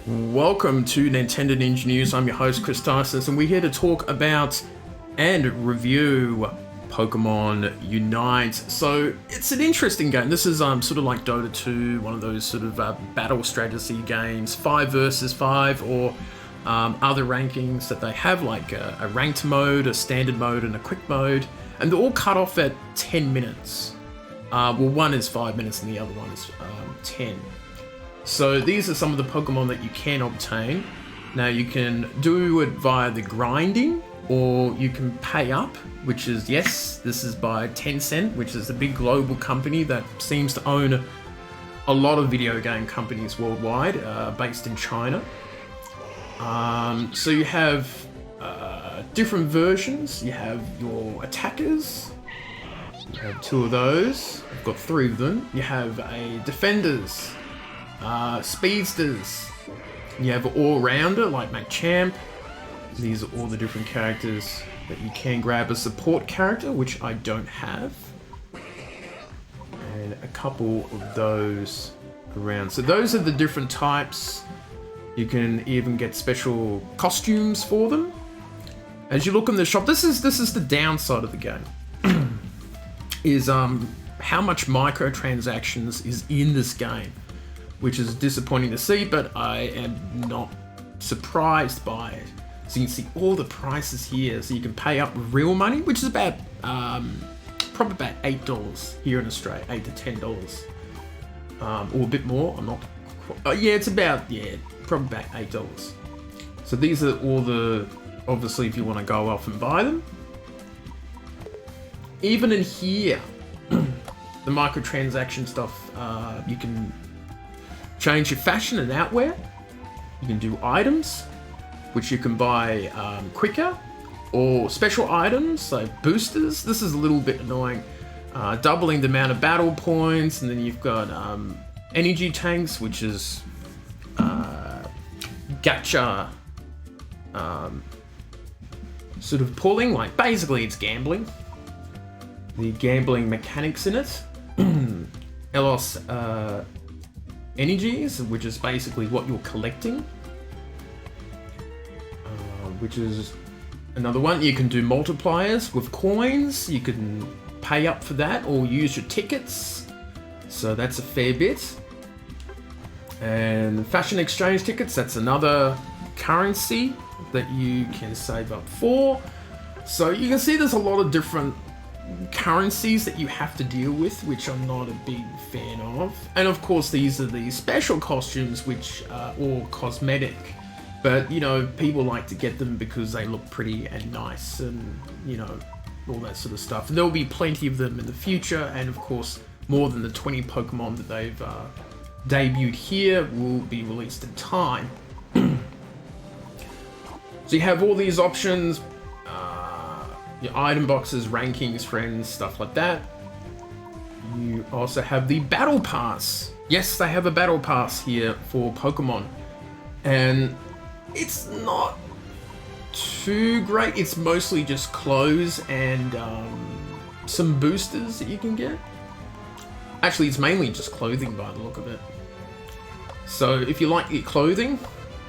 Welcome to Nintendo Ninja News. I'm your host, Chris Tarsis, and we're here to talk about and review Pokemon Unite. So, it's an interesting game. This is sort of like Dota 2, one of those sort of battle strategy games, 5 versus 5, or other rankings that they have, like a ranked mode, a standard mode, and a quick mode, and they're all cut off at 10 minutes. Well, one is 5 minutes and the other one is 10. So these are some of the Pokemon that you can obtain. Now you can do it via the grinding, or you can pay up, which is, yes, this is by Tencent, which is a big global company that seems to own a lot of video game companies worldwide, based in China. So you have different versions. You have your attackers. You have 2 of those. I've got 3 of them. You have a defenders. Speedsters. You have an all-rounder like Machamp. These are all the different characters that you can grab. A support character, which I don't have. And a couple of those around. So those are the different types. You can even get special costumes for them. As you look in the shop, this is the downside of the game. Is how much microtransactions is in this game, which is disappointing to see, but I am not surprised by it. So you can see all the prices here. So you can pay up real money, which is about probably about $8 here in Australia, $8 to $10, or a bit more. I'm not. Yeah, it's about probably about $8. So these are all the, obviously, if you want to go off and buy them. Even in here, the microtransaction stuff, you can change your fashion and outwear. You can do items, which you can buy quicker, or special items like boosters. This is a little bit annoying. Doubling the amount of battle points, and then you've got energy tanks, which is gacha sort of pulling. Like, basically it's gambling. The gambling mechanics in it. Elos energies, which is basically what you're collecting, which is another one. You can do multipliers with coins. You can pay up for that or use your tickets, so that's a fair bit. And fashion exchange tickets, that's another currency that you can save up for. So you can see there's a lot of different currencies that you have to deal with, which I'm not a big fan of. And of course, these are the special costumes, which are all cosmetic, but you know, people like to get them because they look pretty and nice, and you know, all that sort of stuff. And there'll be plenty of them in the future, and of course, more than the 20 Pokemon that they've debuted here will be released in time. So you have all these options. Your item boxes, rankings, friends, stuff like that. You also have the Battle Pass. Yes, they have a Battle Pass here for Pokemon. And it's not too great. It's mostly just clothes and some boosters that you can get. Actually, it's mainly just clothing by the look of it. So if you like your clothing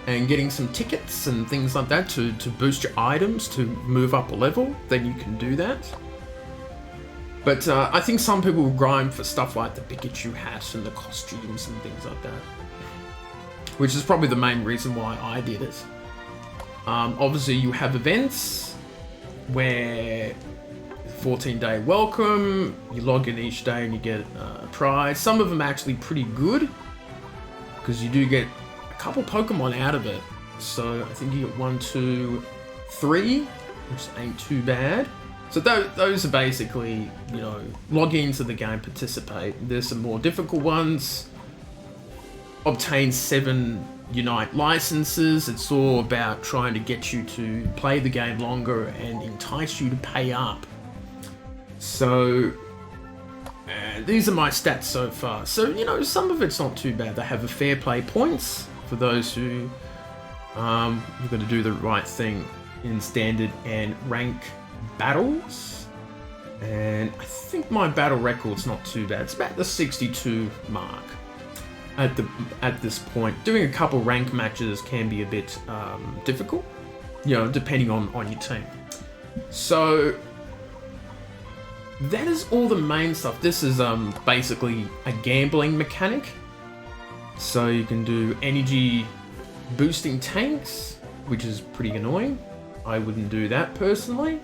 and getting some tickets and things like that to boost your items to move up a level, then you can do that. But I think some people will grind for stuff like the Pikachu hat and the costumes and things like that, which is probably the main reason why I did it. Obviously, you have events where 14-day welcome, you log in each day and you get a prize. Some of them are actually pretty good, because you do get couple Pokemon out of it. So I think you get 1, 2, 3, which ain't too bad. So those are basically, you know, log into the game, participate. There's some more difficult ones. Obtain 7 Unite licenses. It's all about trying to get you to play the game longer and entice you to pay up. So these are my stats so far. So, you know, some of it's not too bad. They have a fair play points for those who you've got to do the right thing in standard and rank battles. And I think my battle record's not too bad. It's about the 62 mark. at this point. Doing a couple rank matches can be a bit difficult, you know, depending on your team. So that is all the main stuff. This is basically a gambling mechanic. So you can do energy boosting tanks, which is pretty annoying. I wouldn't do that personally.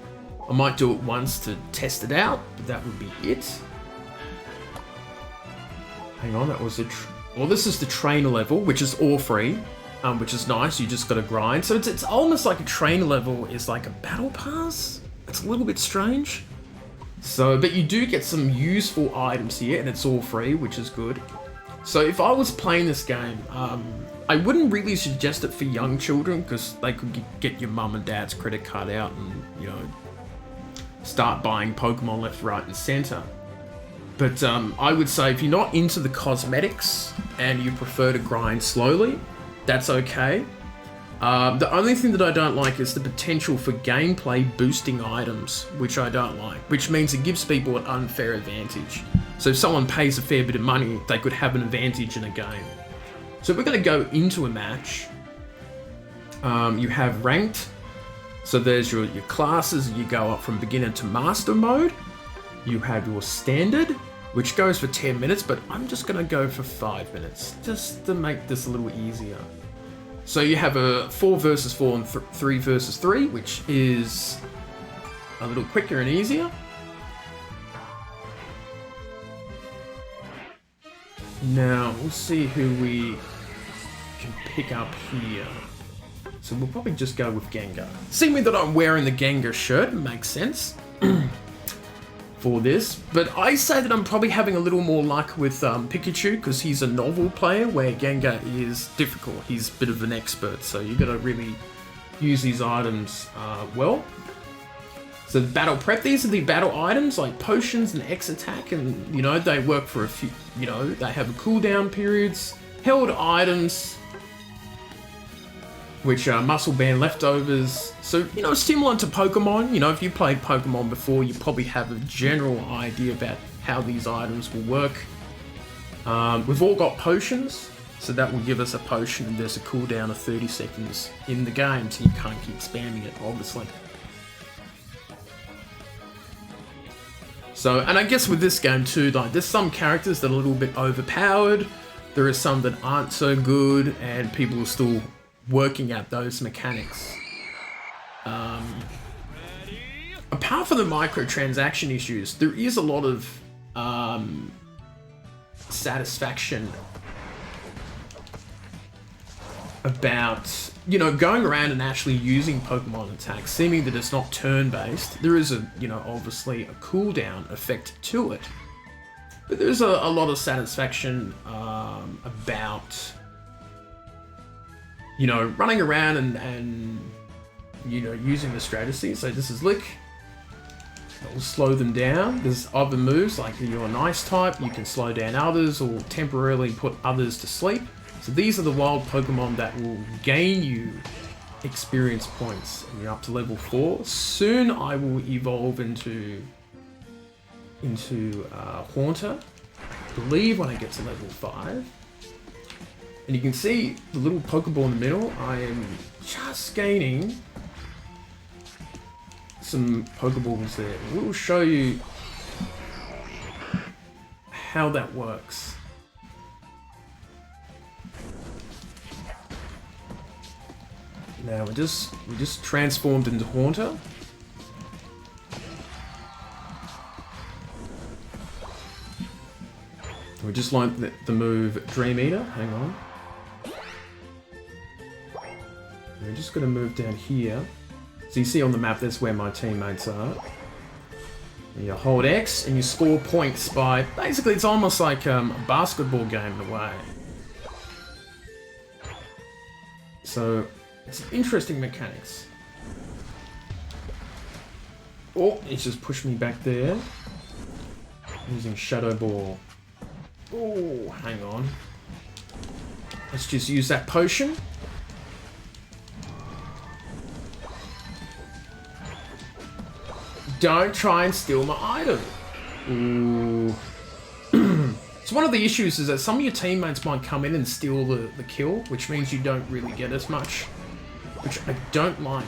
I might do it once to test it out, but that would be it. Hang on, that was well, this is the trainer level, which is all free, which is nice. You just got to grind. So it's almost like a trainer level is like a battle pass. It's a little bit strange. So, but you do get some useful items here, and it's all free, which is good. So if I was playing this game, I wouldn't really suggest it for young children because they could get your mum and dad's credit card out and, you know, start buying Pokemon left, right, and center. But I would say if you're not into the cosmetics and you prefer to grind slowly, that's okay. The only thing that I don't like is the potential for gameplay boosting items, which I don't like, which means it gives people an unfair advantage. So if someone pays a fair bit of money, they could have an advantage in a game. So we're going to go into a match. You have ranked. So there's your classes. You go up from beginner to master mode. You have your standard, which goes for 10 minutes, but I'm just going to go for 5 minutes, just to make this a little easier. So you have a 4 versus 4 and 3 versus 3, which is a little quicker and easier. Now, we'll see who we can pick up here. So we'll probably just go with Gengar. Seeing that I'm wearing the Gengar shirt, makes sense for this. But I say that I'm probably having a little more luck with Pikachu because he's a novel player where Gengar is difficult. He's a bit of an expert, so you got to really use these items well. So the battle prep, these are the battle items like potions and X attack, and you know, they work for a few, you know, they have cooldown periods. Held items, which are muscle band leftovers. So, you know, similar to Pokemon, you know, if you played Pokemon before, you probably have a general idea about how these items will work. We've all got potions, so that will give us a potion, and there's a cooldown of 30 seconds in the game, so you can't keep spamming it, obviously. So, and I guess with this game too, like, there's some characters that are a little bit overpowered, there are some that aren't so good, and people are still working out those mechanics. Apart from the microtransaction issues, there is a lot of satisfaction about, you know, going around and actually using Pokemon attacks, seeming that it's not turn-based. There is a, you know, obviously a cooldown effect to it, but there's a lot of satisfaction about, you know, running around and you know, using the strategy. So this is Lick. That will slow them down. There's other moves, like you're an ice type, you can slow down others or temporarily put others to sleep. So these are the wild Pokemon that will gain you experience points. And you're up to level 4. Soon I will evolve into Haunter, I believe, when I get to level 5. And you can see the little Pokeball in the middle. I am just gaining some Pokeballs there. We'll show you how that works. Now we just transformed into Haunter. We just learned the move Dream Eater. Hang on. We're just going to move down here. So you see on the map, that's where my teammates are. And you hold X and you score points by... Basically, it's almost like a basketball game in a way. So, it's interesting mechanics. Oh, it's just pushed me back there. Using Shadow Ball. Oh, hang on. Let's just use that potion. Don't try and steal my item. Ooh. So one of the issues is that some of your teammates might come in and steal the kill, which means you don't really get as much, which I don't like.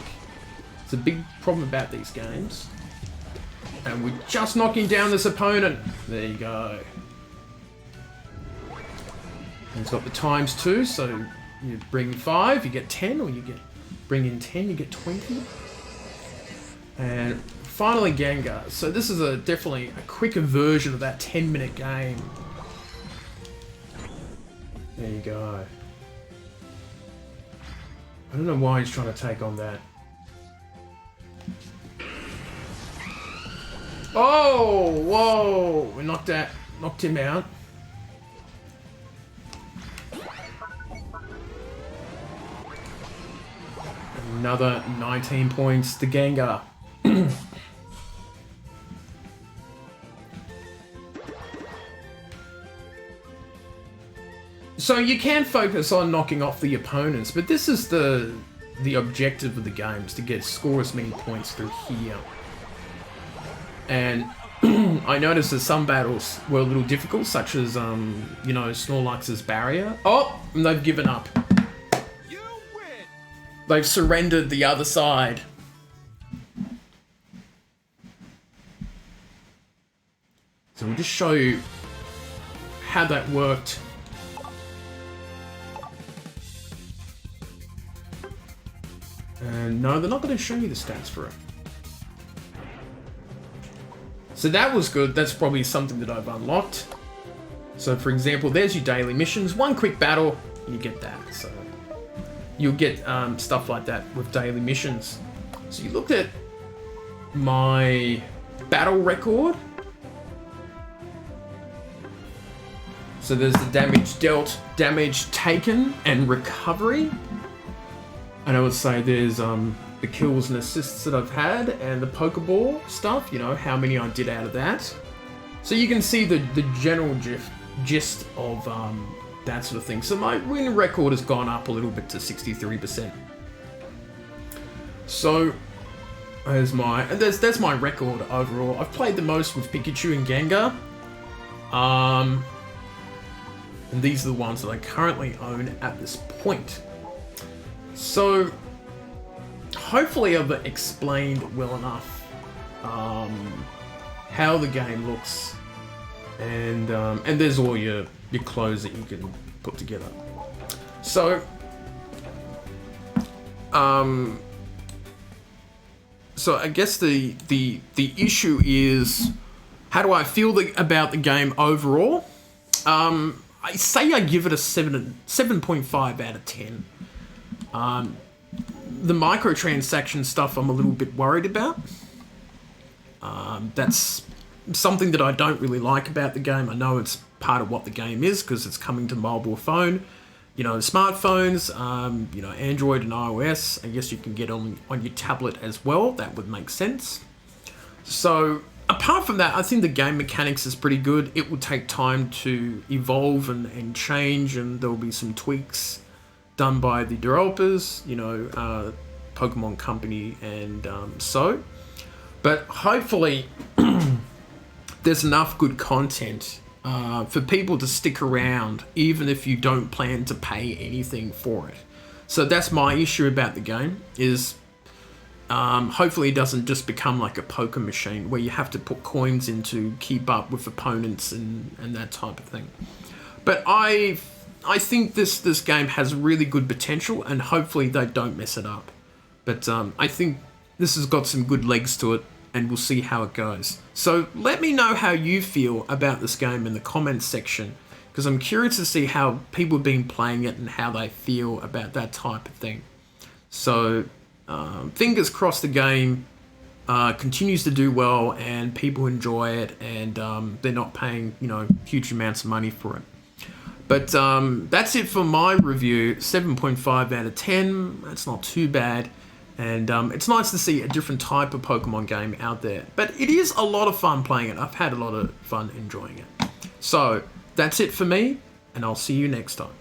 It's a big problem about these games. And we're just knocking down this opponent. There you go. And it's got the times 2, so you bring 5, you get 10, or you bring in 10, you get 20. And finally Gengar. So this is definitely a quicker version of that 10-minute game. There you go. I don't know why he's trying to take on that. Oh, whoa! We knocked him out. Another 19 points to Gengar. So you can focus on knocking off the opponents, but this is the objective of the game, is to score as many points through here. And I noticed that some battles were a little difficult, such as, you know, Snorlax's barrier. Oh, and they've given up. You win. They've surrendered the other side. So we'll just show you how that worked. And no, they're not going to show you the stats for it. So that was good. That's probably something that I've unlocked. So for example, there's your daily missions. One quick battle, you get that. So you'll get stuff like that with daily missions. So you looked at my battle record. So there's the damage dealt, damage taken, and recovery. And I would say there's the kills and assists that I've had, and the Pokeball stuff, you know, how many I did out of that. So you can see the general gist of that sort of thing. So my win record has gone up a little bit to 63%. So that's my record overall. I've played the most with Pikachu and Gengar. And these are the ones that I currently own at this point. So, hopefully I've explained well enough how the game looks, and there's all your clothes that you can put together. So, so I guess the issue is, how do I feel about the game overall? I say I give it a 7.5 out of 10. The microtransaction stuff I'm a little bit worried about. That's something that I don't really like about the game. I know it's part of what the game is because it's coming to mobile phone. You know, smartphones, you know, Android and iOS. I guess you can get on your tablet as well. That would make sense. So, apart from that, I think the game mechanics is pretty good. It will take time to evolve and change, and there will be some tweaks done by the developers, you know, Pokemon Company and so. But hopefully there's enough good content for people to stick around, even if you don't plan to pay anything for it. So that's my issue about the game, is hopefully it doesn't just become like a poker machine where you have to put coins in to keep up with opponents and that type of thing. But I think this game has really good potential, and hopefully they don't mess it up. But I think this has got some good legs to it, and we'll see how it goes. So let me know how you feel about this game in the comments section, because I'm curious to see how people have been playing it and how they feel about that type of thing. So fingers crossed the game continues to do well and people enjoy it, and they're not paying, you know, huge amounts of money for it. But that's it for my review. 7.5 out of 10. That's not too bad. And it's nice to see a different type of Pokemon game out there. But it is a lot of fun playing it. I've had a lot of fun enjoying it. So that's it for me, and I'll see you next time.